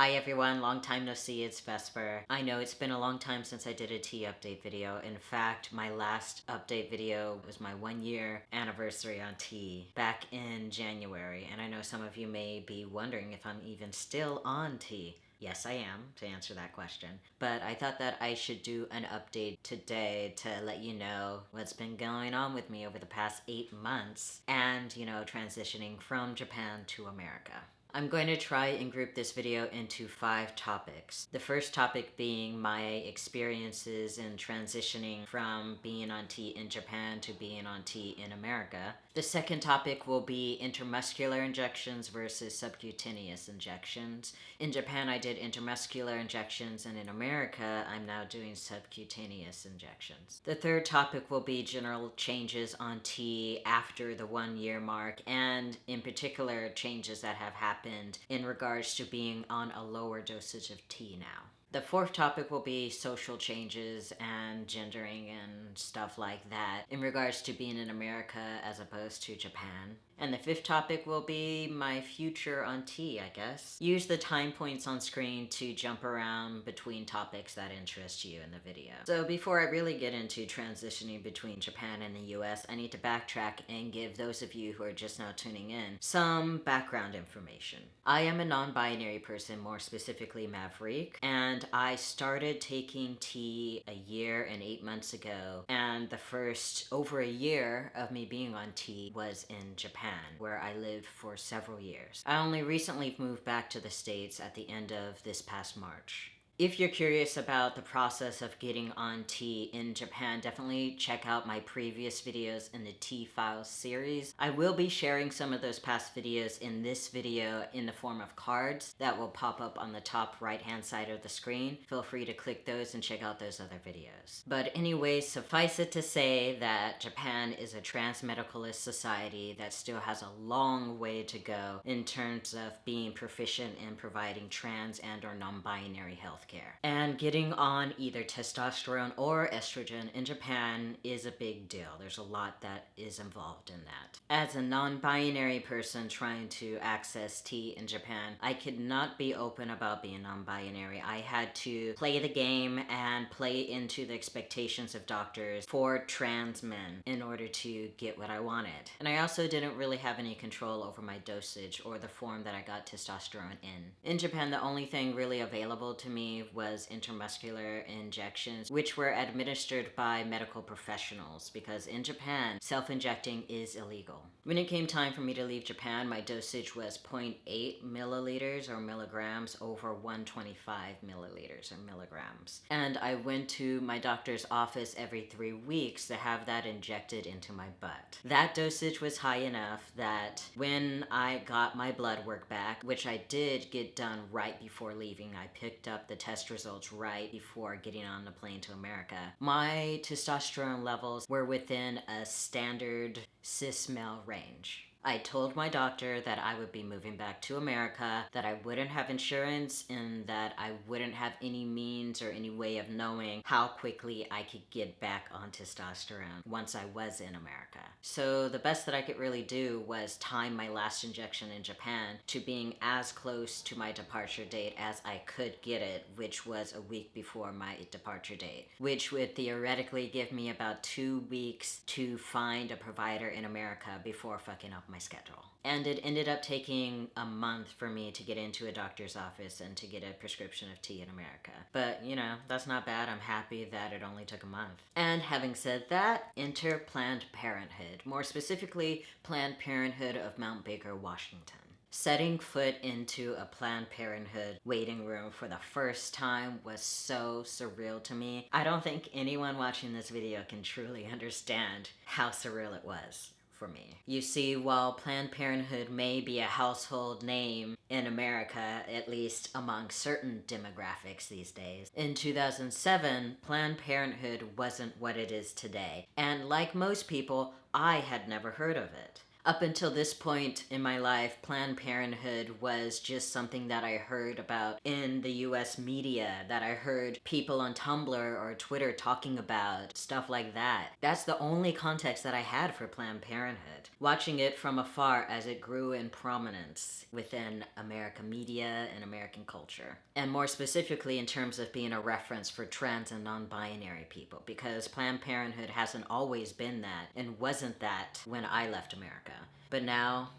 Hi everyone, long time no see, it's Vesper. I know it's been a long time since I did a tea update video. In fact, my last update video was my 1-year anniversary on tea back in January, and I know some of you may be wondering if I'm even still on tea. Yes, I am, to answer that question. But I thought that I should do an update today to let you know what's been going on with me over the past 8 months and, transitioning from Japan to America. I'm going to try and group this video into 5 topics. The first topic being my experiences in transitioning from being on tea in Japan to being on tea in America. The second topic will be intermuscular injections versus subcutaneous injections. In Japan, I did intermuscular injections, and in America, I'm now doing subcutaneous injections. The third topic will be general changes on tea after the 1-year mark, and in particular, changes that have happened in regards to being on a lower dosage of tea now. The fourth topic will be social changes and gendering and stuff like that in regards to being in America as opposed to Japan. And the fifth topic will be my future on tea, I guess. Use the time points on screen to jump around between topics that interest you in the video. So before I really get into transitioning between Japan and the US, I need to backtrack and give those of you who are just now tuning in some background information. I am a non-binary person, more specifically Maverick, and I started taking tea a year and 8 months ago, and the first over a year of me being on tea was in Japan, where I lived for several years. I only recently moved back to the States at the end of this past March. If you're curious about the process of getting on tea in Japan, definitely check out my previous videos in the Tea Files series. I will be sharing some of those past videos in this video in the form of cards that will pop up on the top right-hand side of the screen. Feel free to click those and check out those other videos. But anyways, suffice it to say that Japan is a trans-medicalist society that still has a long way to go in terms of being proficient in providing trans and or non-binary health care. And getting on either testosterone or estrogen in Japan is a big deal. There's a lot that is involved in that. As a non-binary person trying to access tea in Japan, I could not be open about being non-binary. I had to play the game and play into the expectations of doctors for trans men in order to get what I wanted. And I also didn't really have any control over my dosage or the form that I got testosterone in. In Japan, the only thing really available to me was intermuscular injections, which were administered by medical professionals, because in Japan, self-injecting is illegal. When it came time for me to leave Japan, my dosage was 0.8 milliliters or milligrams over 125 milliliters or milligrams. And I went to my doctor's office every 3 weeks to have that injected into my butt. That dosage was high enough that when I got my blood work back, which I did get done right before leaving, I picked up the test results right before getting on the plane to America, my testosterone levels were within a standard cis male range. I told my doctor that I would be moving back to America, that I wouldn't have insurance, and that I wouldn't have any means or any way of knowing how quickly I could get back on testosterone once I was in America. So the best that I could really do was time my last injection in Japan to being as close to my departure date as I could get it, which was a week before my departure date, which would theoretically give me about 2 weeks to find a provider in America before fucking up my schedule. And it ended up taking a month for me to get into a doctor's office and to get a prescription of tea in America. But, that's not bad. I'm happy that it only took a month. And having said that, enter Planned Parenthood. More specifically, Planned Parenthood of Mount Baker, Washington. Setting foot into a Planned Parenthood waiting room for the first time was so surreal to me. I don't think anyone watching this video can truly understand how surreal it was for me. You see, while Planned Parenthood may be a household name in America, at least among certain demographics these days, in 2007, Planned Parenthood wasn't what it is today. And like most people, I had never heard of it. Up until this point in my life, Planned Parenthood was just something that I heard about in the US media, that I heard people on Tumblr or Twitter talking about, stuff like that. That's the only context that I had for Planned Parenthood. Watching it from afar as it grew in prominence within American media and American culture. And more specifically in terms of being a reference for trans and non-binary people, because Planned Parenthood hasn't always been that and wasn't that when I left America. But now,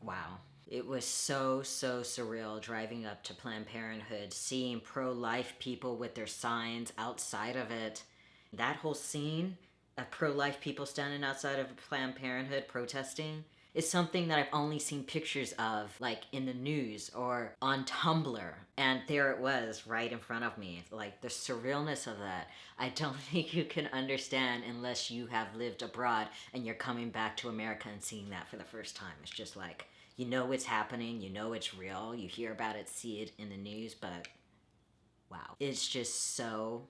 wow. It was so surreal driving up to Planned Parenthood, seeing pro-life people with their signs outside of it. That whole scene of pro-life people standing outside of Planned Parenthood protesting is something that I've only seen pictures of, like in the news or on Tumblr. And there it was right in front of me. Like, the surrealness of that, I don't think you can understand unless you have lived abroad and you're coming back to America and seeing that for the first time. It's just like, you know it's happening, you know it's real, you hear about it, see it in the news, but wow. It's just so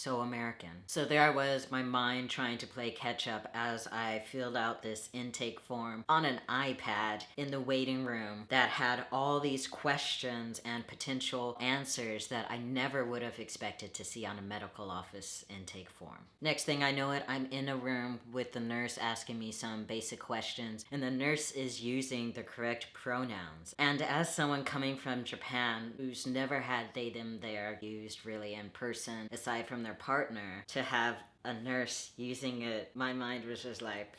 American. So there I was, my mind trying to play catch up as I filled out this intake form on an iPad in the waiting room that had all these questions and potential answers that I never would have expected to see on a medical office intake form. Next thing I know it, I'm in a room with the nurse asking me some basic questions, and the nurse is using the correct pronouns. And as someone coming from Japan who's never had they, them, their used really in person, aside from their partner, to have a nurse using it, my mind was just like...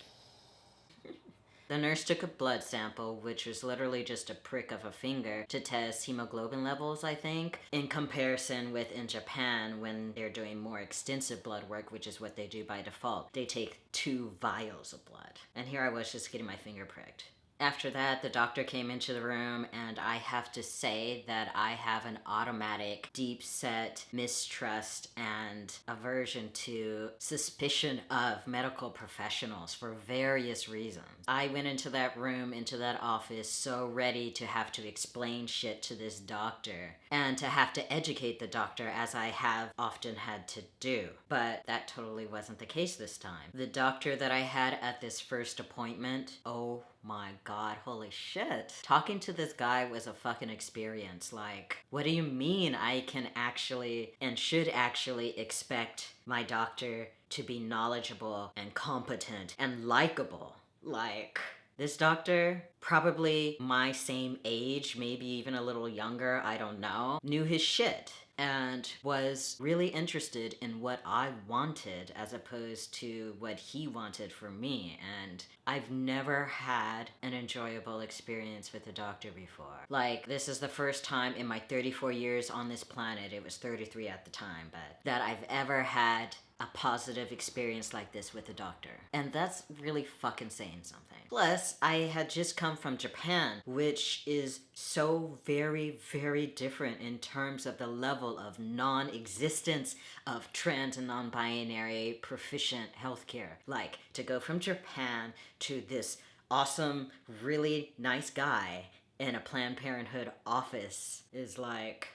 The nurse took a blood sample, which was literally just a prick of a finger, to test hemoglobin levels, I think, in comparison with in Japan when they're doing more extensive blood work, which is what they do by default. They take 2 vials of blood. And here I was just getting my finger pricked. After that, the doctor came into the room, and I have to say that I have an automatic, deep-set mistrust and aversion to suspicion of medical professionals for various reasons. I went into that room, into that office, so ready to have to explain shit to this doctor and to have to educate the doctor, as I have often had to do. But that totally wasn't the case this time. The doctor that I had at this first appointment, oh my god, holy shit. Talking to this guy was a fucking experience. Like, what do you mean I can actually and should actually expect my doctor to be knowledgeable and competent and likable? Like, this doctor, probably my same age, maybe even a little younger, I don't know, knew his shit and was really interested in what I wanted as opposed to what he wanted for me. And I've never had an enjoyable experience with a doctor before. Like, this is the first time in my 34 years on this planet, it was 33 at the time, but that I've ever had a positive experience like this with a doctor. And that's really fucking saying something. Plus, I had just come from Japan, which is so very different in terms of the level of non-existence of trans and non-binary proficient healthcare. Like, to go from Japan to this awesome, really nice guy in a Planned Parenthood office is like...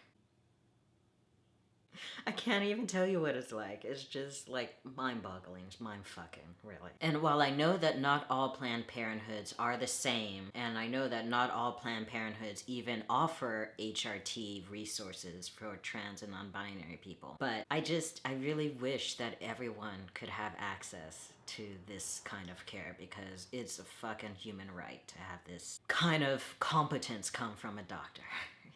I can't even tell you what it's like. It's just like mind-boggling. It's mind-fucking, really. And while I know that not all Planned Parenthoods are the same, and I know that not all Planned Parenthoods even offer HRT resources for trans and non-binary people, but I really wish that everyone could have access to this kind of care, because it's a fucking human right to have this kind of competence come from a doctor.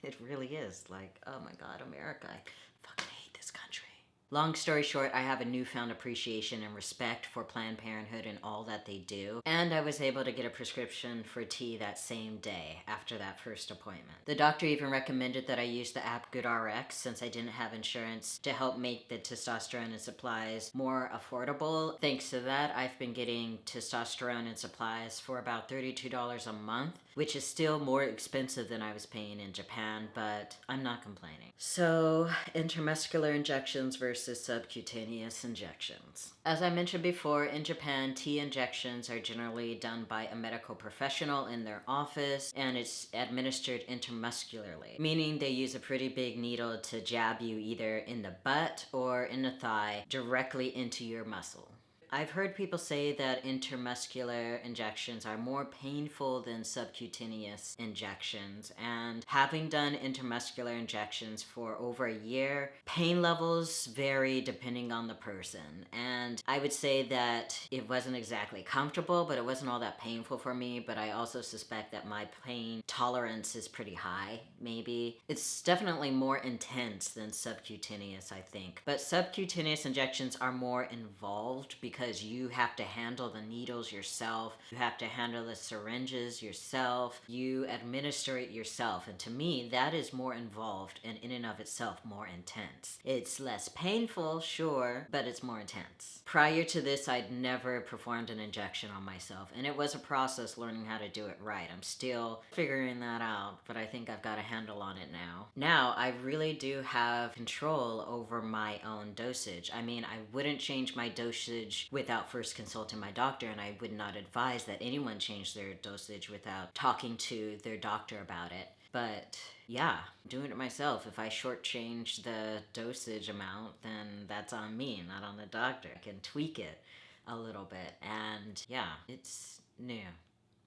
It really is. Like, oh my god, America. I fucking hate this country. Long story short, I have a newfound appreciation and respect for Planned Parenthood and all that they do, and I was able to get a prescription for tea that same day after that first appointment. The doctor even recommended that I use the app GoodRx, since I didn't have insurance, to help make the testosterone and supplies more affordable. Thanks to that, I've been getting testosterone and supplies for about $32 a month, which is still more expensive than I was paying in Japan, but I'm not complaining. So, intermuscular injections versus subcutaneous injections. As I mentioned before, in Japan, T injections are generally done by a medical professional in their office, and it's administered intermuscularly, meaning they use a pretty big needle to jab you either in the butt or in the thigh directly into your muscle. I've heard people say that intermuscular injections are more painful than subcutaneous injections, and having done intermuscular injections for over a year, pain levels vary depending on the person. And I would say that it wasn't exactly comfortable, but it wasn't all that painful for me. But I also suspect that my pain tolerance is pretty high, maybe. It's definitely more intense than subcutaneous, I think. But subcutaneous injections are more involved because you have to handle the needles yourself, you have to handle the syringes yourself, you administer it yourself. And to me, that is more involved and in and of itself more intense. It's less painful, sure, but it's more intense. Prior to this, I'd never performed an injection on myself, and it was a process learning how to do it right. I'm still figuring that out, but I think I've got a handle on it now. Now, I really do have control over my own dosage. I mean, I wouldn't change my dosage without first consulting my doctor, and I would not advise that anyone change their dosage without talking to their doctor about it. But yeah, doing it myself. If I shortchange the dosage amount, then that's on me, not on the doctor. I can tweak it a little bit, and yeah, it's new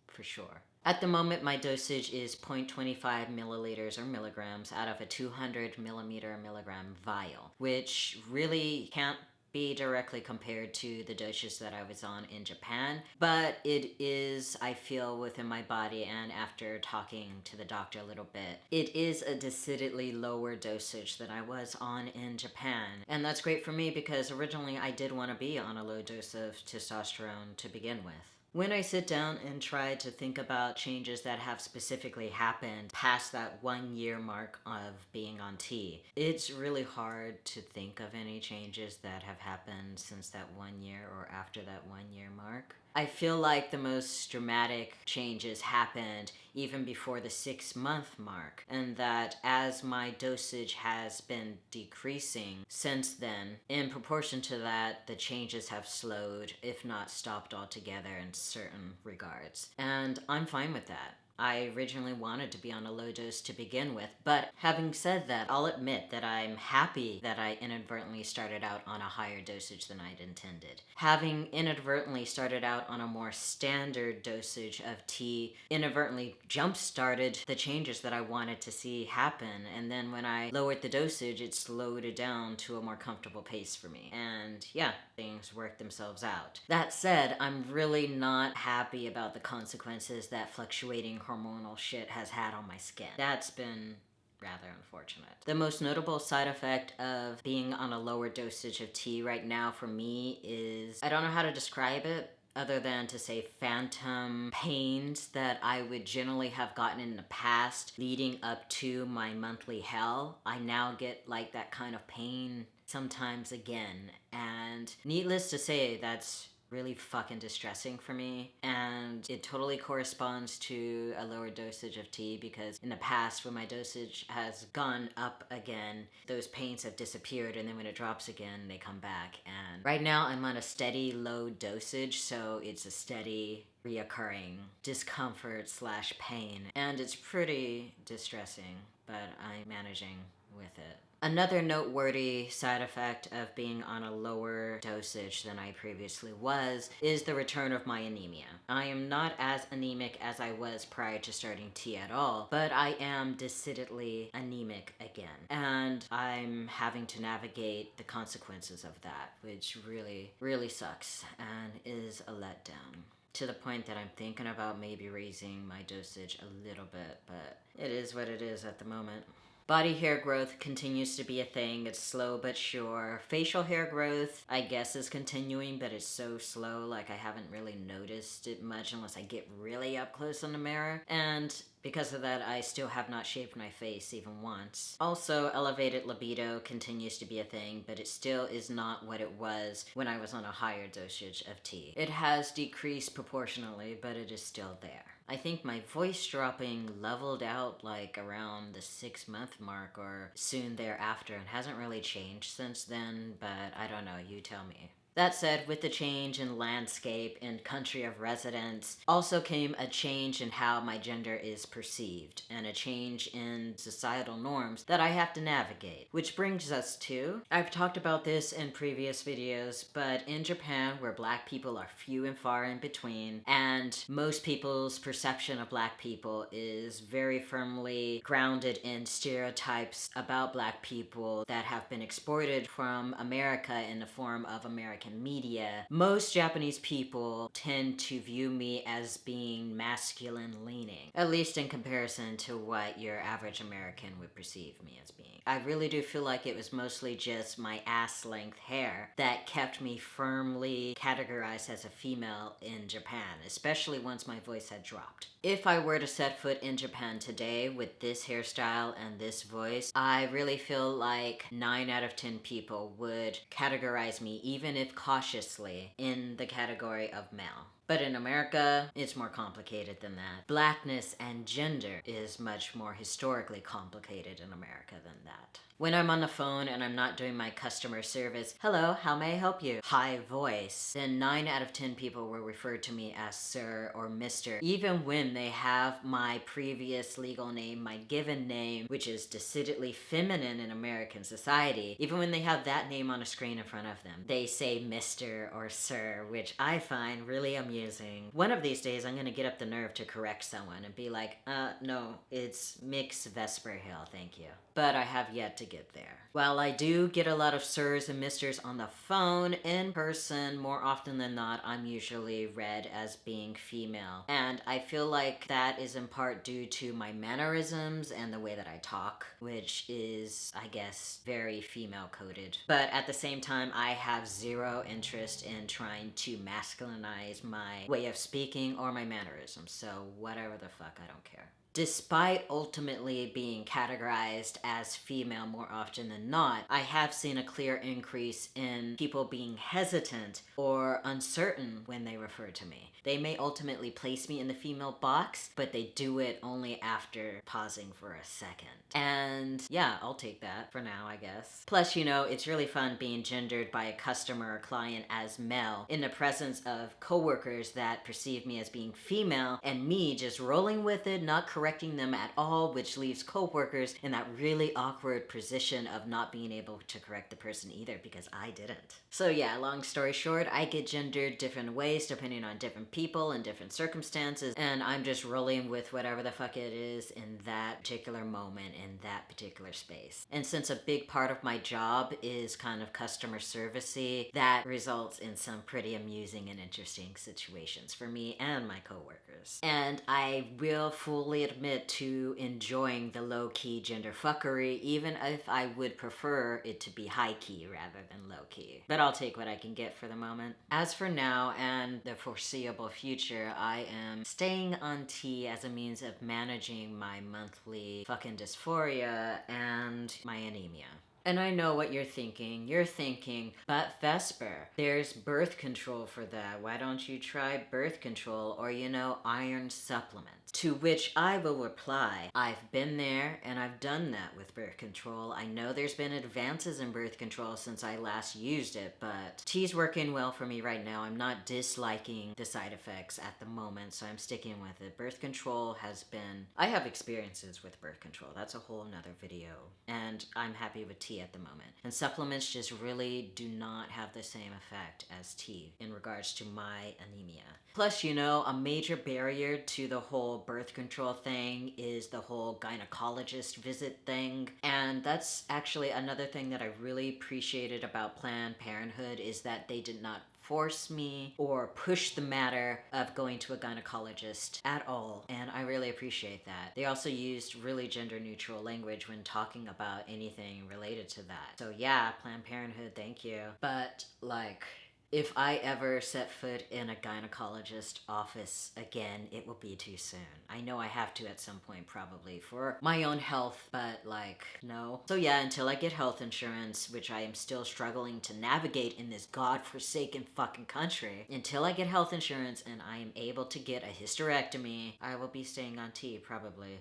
for sure. At the moment, my dosage is 0.25 milliliters or milligrams out of a 200 milligram vial, which really can't be directly compared to the dosage that I was on in Japan, but it is, I feel, within my body, and after talking to the doctor a little bit, it is a decidedly lower dosage than I was on in Japan. And that's great for me because originally I did want to be on a low dose of testosterone to begin with. When I sit down and try to think about changes that have specifically happened past that 1 year mark of being on T, it's really hard to think of any changes that have happened since that 1 year or after that 1 year mark. I feel like the most dramatic changes happened even before the 6-month mark, and that as my dosage has been decreasing since then, in proportion to that, the changes have slowed, if not stopped altogether in certain regards. And I'm fine with that. I originally wanted to be on a low dose to begin with, but having said that, I'll admit that I'm happy that I inadvertently started out on a higher dosage than I'd intended. Having inadvertently started out on a more standard dosage of T inadvertently jump-started the changes that I wanted to see happen, and then when I lowered the dosage, it slowed it down to a more comfortable pace for me. And yeah, things worked themselves out. That said, I'm really not happy about the consequences that fluctuating hormonal shit has had on my skin. That's been rather unfortunate. The most notable side effect of being on a lower dosage of T right now for me is, I don't know how to describe it other than to say phantom pains that I would generally have gotten in the past leading up to my monthly hell. I now get like that kind of pain sometimes again, and needless to say, that's really fucking distressing for me, and it totally corresponds to a lower dosage of T, because in the past when my dosage has gone up again, those pains have disappeared, and then when it drops again they come back. And right now I'm on a steady low dosage, so it's a steady reoccurring discomfort / pain, and it's pretty distressing, but I'm managing with it. Another noteworthy side effect of being on a lower dosage than I previously was is the return of my anemia. I am not as anemic as I was prior to starting T at all, but I am decidedly anemic again. And I'm having to navigate the consequences of that, which really, really sucks and is a letdown. To the point that I'm thinking about maybe raising my dosage a little bit, but it is what it is at the moment. Body hair growth continues to be a thing. It's slow but sure. Facial hair growth, I guess, is continuing, but it's so slow, like I haven't really noticed it much unless I get really up close on the mirror. And because of that, I still have not shaved my face even once. Also, elevated libido continues to be a thing, but it still is not what it was when I was on a higher dosage of T. It has decreased proportionally, but it is still there. I think my voice dropping leveled out like around the 6-month mark or soon thereafter and hasn't really changed since then, but I don't know, you tell me. That said, with the change in landscape and country of residence, also came a change in how my gender is perceived, and a change in societal norms that I have to navigate. Which brings us to, I've talked about this in previous videos, but in Japan, where black people are few and far in between, and most people's perception of black people is very firmly grounded in stereotypes about black people that have been exported from America in the form of American media, most Japanese people tend to view me as being masculine leaning, at least in comparison to what your average American would perceive me as being. I really do feel like it was mostly just my ass length hair that kept me firmly categorized as a female in Japan, especially once my voice had dropped. If I were to set foot in Japan today with this hairstyle and this voice, I really feel like 9 out of 10 people would categorize me, even if cautiously, in the category of male. But in America, it's more complicated than that. Blackness and gender is much more historically complicated in America than that. When I'm on the phone and I'm not doing my customer service, hello, how may I help you? High voice, then 9 out of 10 people will refer to me as sir or mister, even when they have my previous legal name, my given name, which is decidedly feminine in American society. Even when they have that name on a screen in front of them, they say mister or sir, which I find really amusing. One of these days, I'm gonna get up the nerve to correct someone and be like, no, it's Mix Vesper Hill, thank you. But I have yet to get there. While I do get a lot of sirs and misters on the phone, in person, more often than not, I'm usually read as being female. And I feel like that is in part due to my mannerisms and the way that I talk, which is, I guess, very female coded. But at the same time, I have zero interest in trying to masculinize my way of speaking or my mannerisms. So whatever the fuck, I don't care. Despite ultimately being categorized as female more often than not, I have seen a clear increase in people being hesitant or uncertain when they refer to me. They may ultimately place me in the female box, but they do it only after pausing for a second. And yeah, I'll take that for now, I guess. Plus, you know, it's really fun being gendered by a customer or client as male in the presence of coworkers that perceive me as being female, and me just rolling with it, not correcting them at all, which leaves coworkers in that really awkward position of not being able to correct the person either because I didn't. So yeah, long story short, I get gendered different ways depending on different people and different circumstances, and I'm just rolling with whatever the fuck it is in that particular moment, in that particular space. And since a big part of my job is kind of customer servicey, that results in some pretty amusing and interesting situations for me and my coworkers. And I will fully admit to enjoying the low-key gender fuckery, even if I would prefer it to be high-key rather than low-key. But I'll take what I can get for the moment. As for now and the foreseeable future, I am staying on tea as a means of managing my monthly fucking dysphoria and my anemia. And I know what you're thinking. You're thinking, but Vesper, there's birth control for that. Why don't you try birth control or, you know, iron supplements? To which I will reply, I've been there and I've done that with birth control. I know there's been advances in birth control since I last used it, but tea's working well for me right now. I'm not disliking the side effects at the moment, so I'm sticking with it. Birth control has been... I have experiences with birth control. That's a whole nother video. And I'm happy with tea at the moment. And supplements just really do not have the same effect as tea in regards to my anemia. Plus, you know, a major barrier to the whole birth control thing is the whole gynecologist visit thing. And that's actually another thing that I really appreciated about Planned Parenthood is that they did not force me or push the matter of going to a gynecologist at all, and I really appreciate that. They also used really gender neutral language when talking about anything related to that. So yeah, Planned Parenthood, thank you. But like, if I ever set foot in a gynecologist office again, it will be too soon. I know I have to at some point probably for my own health, but like, no. So yeah, until I get health insurance, which I am still struggling to navigate in this godforsaken fucking country, until I get health insurance and I am able to get a hysterectomy, I will be staying on tea probably.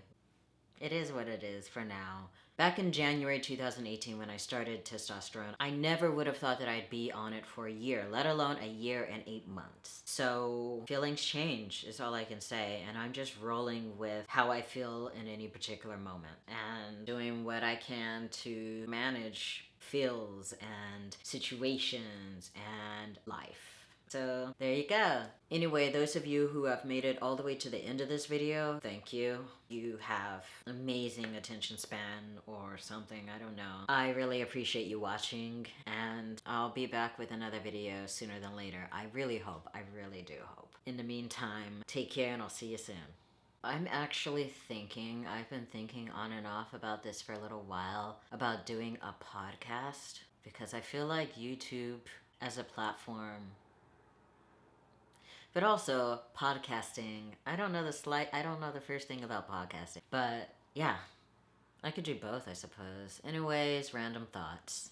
It is what it is for now. Back in January 2018 when I started testosterone, I never would have thought that I'd be on it for a year, let alone a year and 8 months. So feelings change is all I can say, and I'm just rolling with how I feel in any particular moment and doing what I can to manage feels and situations and life. So there you go. Anyway, those of you who have made it all the way to the end of this video, thank you. You have amazing attention span or something, I don't know. I really appreciate you watching, and I'll be back with another video sooner than later. I really hope. I really do hope. In the meantime, take care and I'll see you soon. I'm actually thinking, I've been thinking on and off about this for a little while, about doing a podcast, because I feel like YouTube as a platform, but also podcasting, I don't know the first thing about podcasting, but yeah, I could do both, I suppose. Anyways, random thoughts.